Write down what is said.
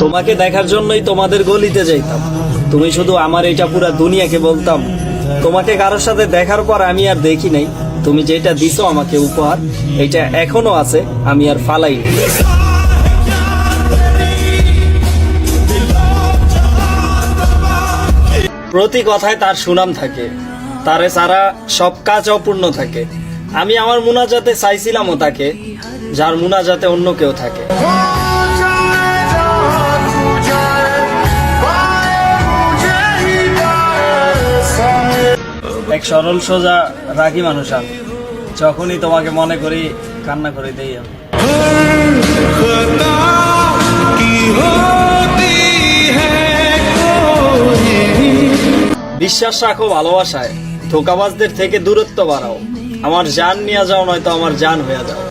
তোমাকে দেখার জন্যই তোমাদের গলিতে যাইতাম। তুমি শুধু আমার এটা পুরা দুনিয়াকে বলতাম। তোমাকে কারোর সাথে দেখার পর আমি আর দেখি নাই। তুমি যেটা দিছো আমাকে উপহার, এটা এখনো আছে, আমি আর ফালাই নাই। প্রতি কথায় তার সুনাম থাকে, তারে সারা সব কাজ অপূর্ণ থাকে। আমি আমার মুনাজাতে চাইছিলামও তাকে, যার মুনাজাতে অন্য কেউ থাকে। এক সরল সোজা রাগী মানুষ আমি, যখনই তোমাকে মনে করি কান্না করে দেই আমি। বিশ্বাস রাখো ভালোবাসায়, ধোকাবাজদের থেকে দূরত্ব বাড়াও। আমার জান নিয়ে যাও, নয়তো আমার জান হয়ে যাও।